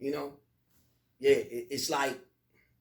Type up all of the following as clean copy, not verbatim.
You know, yeah, it's like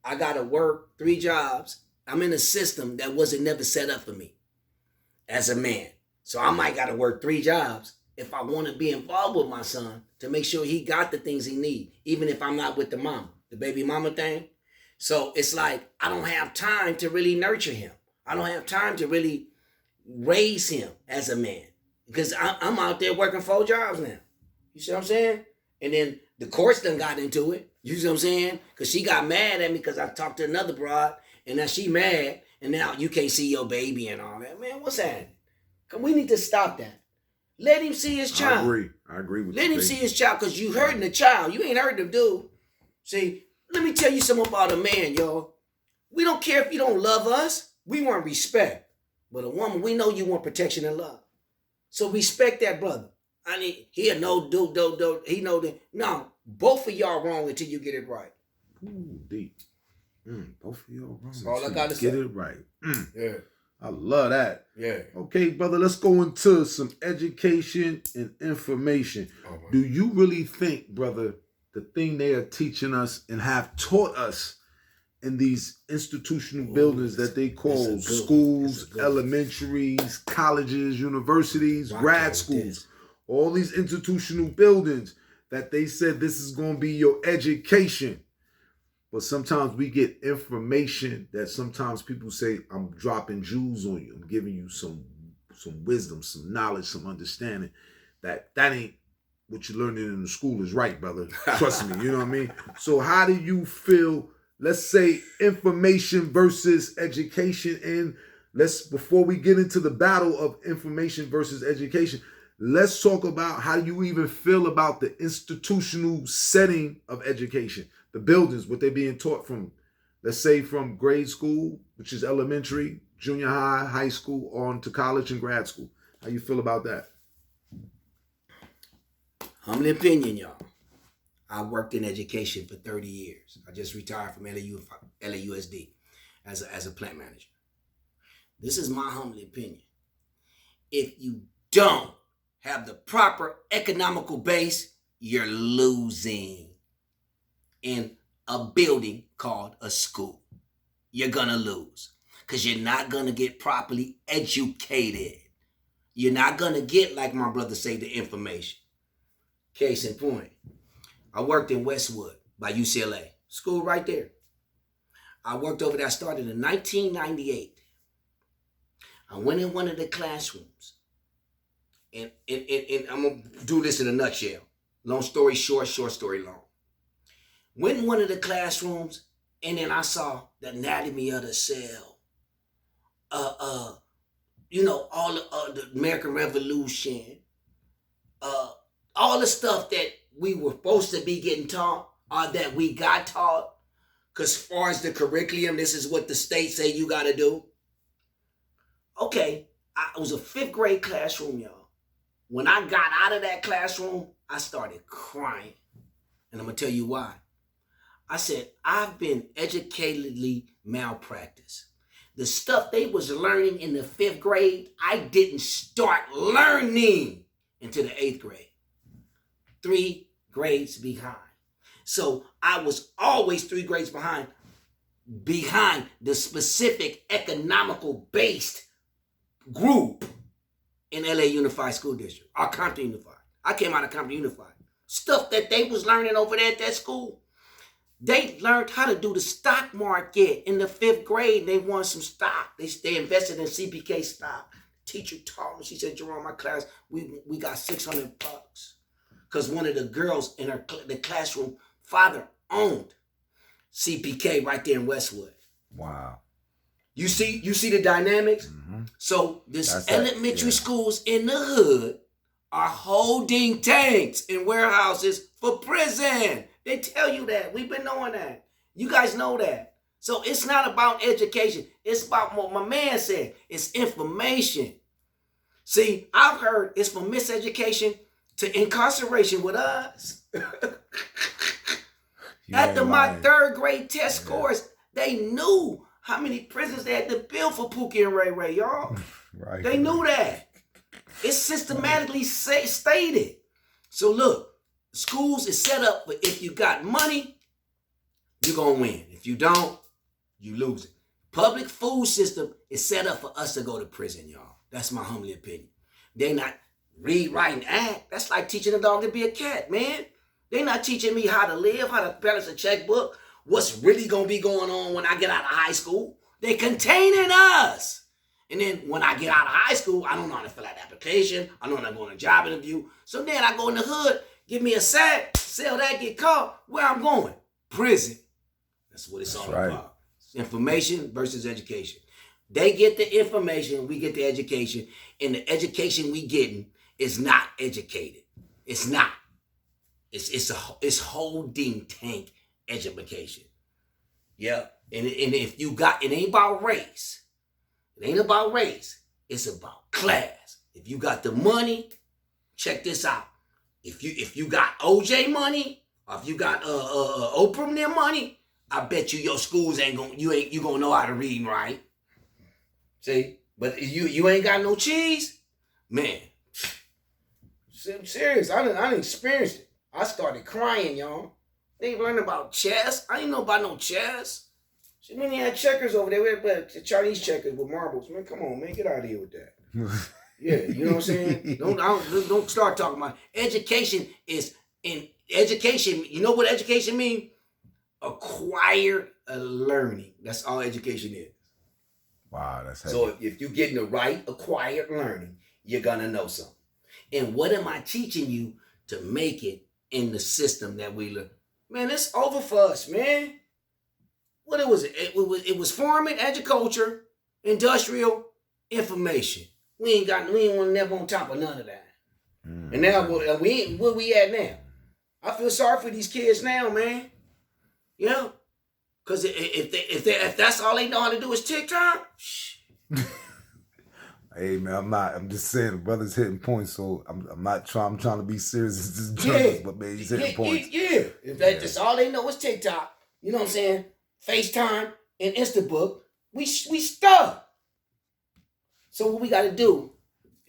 I gotta work 3 jobs. I'm in a system that wasn't never set up for me as a man. So I might gotta work 3 jobs if I want to be involved with my son to make sure he got the things he need, even if I'm not with the mama, the baby mama thing. So it's like I don't have time to really nurture him. I don't have time to really raise him as a man because I'm out there working 4 jobs now. You see what I'm saying? And then the courts done got into it. You see what I'm saying? Because she got mad at me because I talked to another broad, and now she mad, and now you can't see your baby and all that. Man, what's happening? We need to stop that. Let him see his child. I agree with you. Let him see his child because you hurting the child. You ain't hurting the dude. See, let me tell you something about a man, y'all. We don't care if you don't love us. We want respect. But a woman, we know you want protection and love. So respect that brother. I mean, he'll know, he know that. No, both of y'all wrong until you get it right. Ooh, deep. Both of y'all wrong. That's all I got to say. Get it right. Yeah. I love that. Yeah. Okay, brother, let's go into some education and information. Oh, do you really think, brother, the thing they are teaching us and have taught us in these institutional buildings that they call schools, elementaries, colleges, universities, grad schools, all these institutional buildings that they said this is going to be your education? But sometimes we get information that sometimes people say, I'm dropping jewels on you. I'm giving you some wisdom, some knowledge, some understanding. That ain't what you learned in the school is right, brother. Trust me, you know what I mean? So how do you feel, let's say, information versus education? And before we get into the battle of information versus education, let's talk about how you even feel about the institutional setting of education. The buildings, what they're being taught from, let's say from grade school, which is elementary, junior high, high school, on to college and grad school. How you feel about that? Humble opinion, y'all. I worked in education for 30 years. I just retired from LAUSD as a plant manager. This is my humble opinion. If you don't have the proper economical base, you're losing in a building called a school. You're gonna lose because you're not gonna get properly educated. You're not gonna get, like my brother say, the information. Case in point, I worked in Westwood by UCLA, school right there. I worked over there. I started in 1998. I went in one of the classrooms, and I'm gonna do this in a nutshell. Long story short, short story long. Went in one of the classrooms, and then I saw the anatomy of the cell. All the American Revolution, all the stuff that we were supposed to be getting taught, or that we got taught. Because as far as the curriculum, this is what the state say you got to do. Okay, it was a 5th grade classroom, y'all. When I got out of that classroom, I started crying. And I'm going to tell you why. I said, I've been educatedly malpracticed. The stuff they was learning in the 5th grade, I didn't start learning until the 8th grade. 3 grades behind. So I was always 3 grades behind the specific economical based group in LA Unified School District, or Compton Unified. I came out of Compton Unified. Stuff that they was learning over there at that school. They learned how to do the stock market in the 5th grade. They won some stock. They invested in CPK stock. Teacher taught me. She said, Jerome, my class, we got $600. Because one of the girls in the classroom, father owned CPK right there in Westwood. Wow. You see the dynamics? Mm-hmm. So elementary schools in the hood are holding tanks in warehouses for prison. They tell you that. We've been knowing that. You guys know that. So it's not about education. It's about what my man said. It's information. See, I've heard it's from miseducation to incarceration with us. After my 3rd grade test scores, they knew how many prisons they had to build for Pookie and Ray Ray, y'all. Right. They knew that. It's systematically stated. So look, Schools is set up for if you got money, you're going to win. If you don't, you lose it. Public food system is set up for us to go to prison, y'all. That's my humble opinion. They not read, write, and act. That's like teaching a dog to be a cat, man. They not teaching me how to live, how to balance a checkbook, what's really going to be going on when I get out of high school. They containing us. And then when I get out of high school, I don't know how to fill out an application. I don't know how to go on a job interview. So then I go in the hood, give me a sack, sell that, get caught. Where I'm going? Prison. That's what it's all about. Information versus education. They get the information, we get the education, and the education we getting is not educated. It's not. It's holding tank education. Yeah. And if you got, it ain't about race. It ain't about race. It's about class. If you got the money, check this out. If you got OJ money, or if you got Oprah and their money, I bet you your schools you gonna know how to read and write. See? But you ain't got no cheese, man. I'm serious. I didn't experience it. I started crying, y'all. They ain't learning about chess. I ain't know about no chess. See, when they had checkers over there, but the Chinese checkers with marbles. Man, come on, man, get out of here with that. Yeah, you know what I'm saying? Don't start talking about it. Education is in education. You know what education means? Acquired learning. That's all education is. Wow, that's heavy. So if you're getting the right acquired learning, you're gonna know something. And what am I teaching you to make it in the system that we learn? Man, it's over for us, man. What it was? It was farming, agriculture, industrial, information. We ain't never on top of none of that. And now where we at now? I feel sorry for these kids now, man. You know, because if that's all they know how to do is TikTok. Hey man, I'm just saying the brother's hitting points, so I'm trying to be serious as this journalist, but man, he's hitting points. Yeah. If that's all they know is TikTok, you know what I'm saying? FaceTime and Instabook, we stuck. So what we got to do,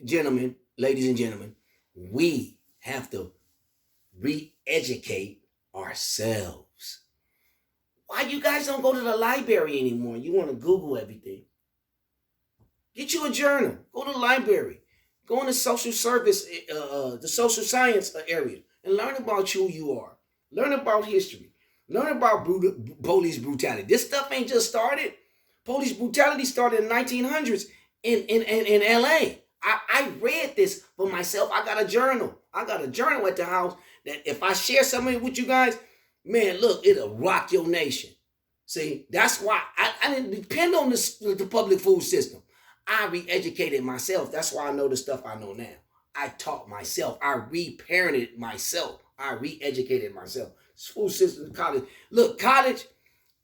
gentlemen, ladies and gentlemen, we have to re-educate ourselves. Why you guys don't go to the library anymore? You want to Google everything. Get you a journal. Go to the library. Go in the social service, the social science area, and learn about who you are. Learn about history. Learn about police brutality. This stuff ain't just started. Police brutality started in the 1900s in LA. I read this for myself. I got a journal. I got a journal at the house that if I share something with you guys, man, look, it'll rock your nation. See, that's why I didn't depend on the public food system. I re-educated myself. That's why I know the stuff I know now. I taught myself. I reparented myself. I re-educated myself. School system, college. Look, college,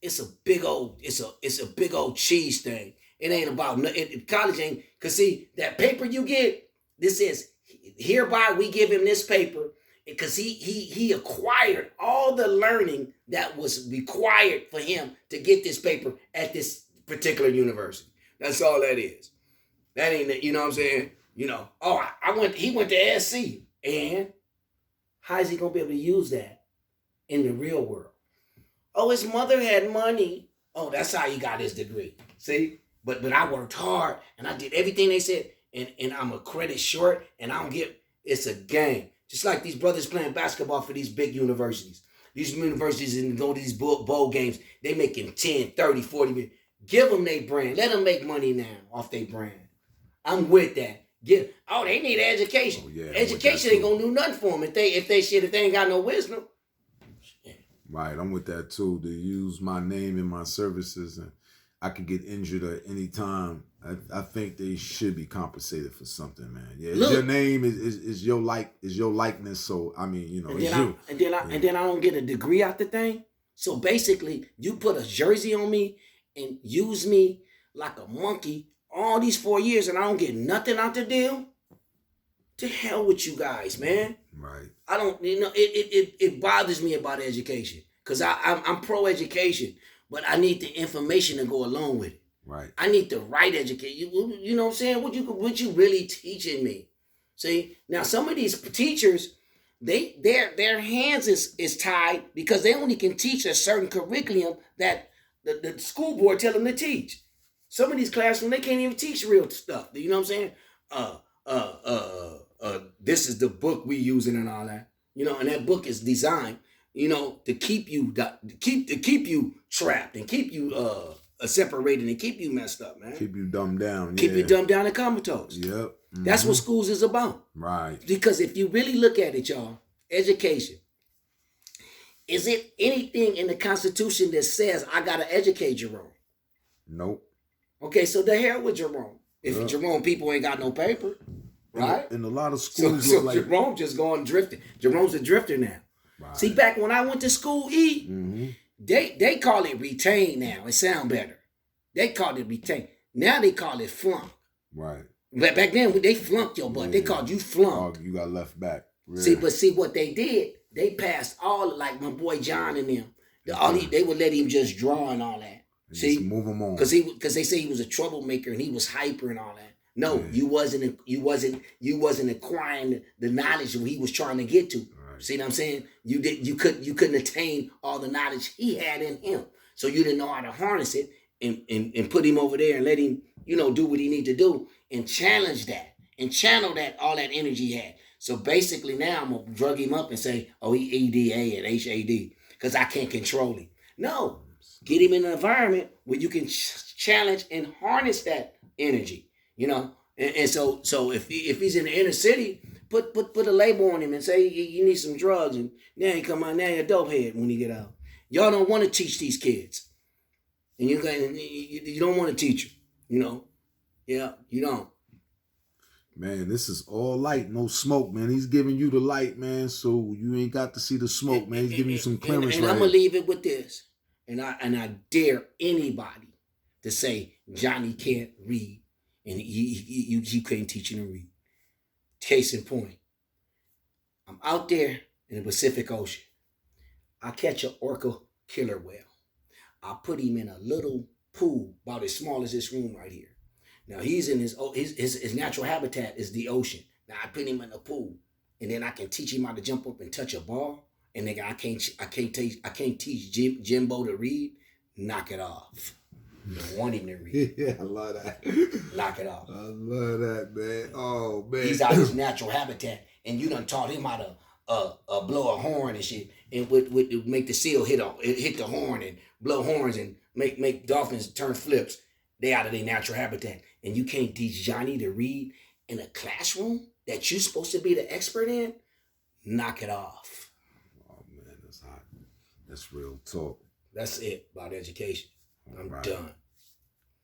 it's a big old cheese thing. It ain't about college ain't, cause see, that paper you get, this is hereby we give him this paper because he acquired all the learning that was required for him to get this paper at this particular university. That's all that is. That ain't, you know what I'm saying? You know, he went to SC, and how is he gonna be able to use that in the real world? Oh, his mother had money. Oh, that's how he got his degree. See? But I worked hard and I did everything they said, and I'm a credit short, and I don't get, it's a game. Just like these brothers playing basketball for these big universities. These universities and go to these bowl games, they making 10, 30, 40 million. Give them their brand. Let them make money now off their brand. I'm with that. They need education. Oh, yeah, education ain't gonna do nothing for them if they ain't got no wisdom. Right, I'm with that too. To use my name in my services, and I could get injured at any time. I think they should be compensated for something, man. Yeah, it's your name is your likeness. So I mean, you know, and then I don't get a degree out the thing. So basically, you put a jersey on me and use me like a monkey all these 4 years, and I don't get nothing out the deal. To hell with you guys, man. Right. I don't, it bothers me about education because I'm pro education, but I need the information to go along with it. Right. I need the right education. You know what I'm saying? What you really teaching me? See, now some of these teachers, their hands is tied because they only can teach a certain curriculum that the school board tell them to teach. Some of these classrooms they can't even teach real stuff. You know what I'm saying? This is the book we using and all that. You know, and that book is designed, you know, to keep you trapped and keep you separated and keep you messed up, man. Keep you dumbed down. Keep you dumbed down and comatose. Yep. Mm-hmm. That's what schools is about. Right. Because if you really look at it, y'all, education, is it anything in the Constitution that says I gotta educate Jerome? Nope. Okay, so the hell with Jerome. If Jerome people ain't got no paper, right? And a lot of schools so like Jerome just going drifting. Jerome's a drifter now. Right. See, back when I went to school, they call it retain now. It sound better. They called it retain. Now they call it flunk. Right. But back then they flunked your butt. Yeah. They called you flunk. Oh, you got left back. Really? See what they did? They passed all, like my boy John and them. They would let him just draw and all that. And see, just move him on. Because they say he was a troublemaker and he was hyper and all that. No, you wasn't acquiring the knowledge that he was trying to get to. Right. See what I'm saying? You couldn't attain all the knowledge he had in him. So you didn't know how to harness it and put him over there and let him, you know, do what he need to do and challenge that and channel that all that energy he had. So basically now I'm gonna drug him up and say, oh, he EDA and HAD because I can't control him. No, get him in an environment where you can challenge and harness that energy. You know, and so if he's in the inner city, put a label on him and say you need some drugs, and now he come out, now you're a dope head when he get out. Y'all don't want to teach these kids, and you don't want to teach them. You know, yeah, you don't. Man, this is all light, no smoke, man. He's giving you the light, man, so you ain't got to see the smoke, man. He's giving you some clearance. And I'm gonna leave it with this, and I dare anybody to say Johnny can't read. And you couldn't teach him to read. Case in point, I'm out there in the Pacific Ocean. I catch an orca killer whale. I put him in a little pool about as small as this room right here. Now he's in his natural habitat is the ocean. Now I put him in a pool, and then I can teach him how to jump up and touch a ball. And nigga, I can't teach Jimbo to read. Knock it off. You don't want him to read. Yeah, I love that. Knock it off. I love that, man. Oh, man. He's out of his natural habitat, and you done taught him how to blow a horn and shit, and would make the seal hit the horn and blow horns and make dolphins turn flips. They out of their natural habitat, and you can't teach Johnny to read in a classroom that you're supposed to be the expert in. Knock it off. Oh man, that's hot. That's real talk. That's it about education. I'm done.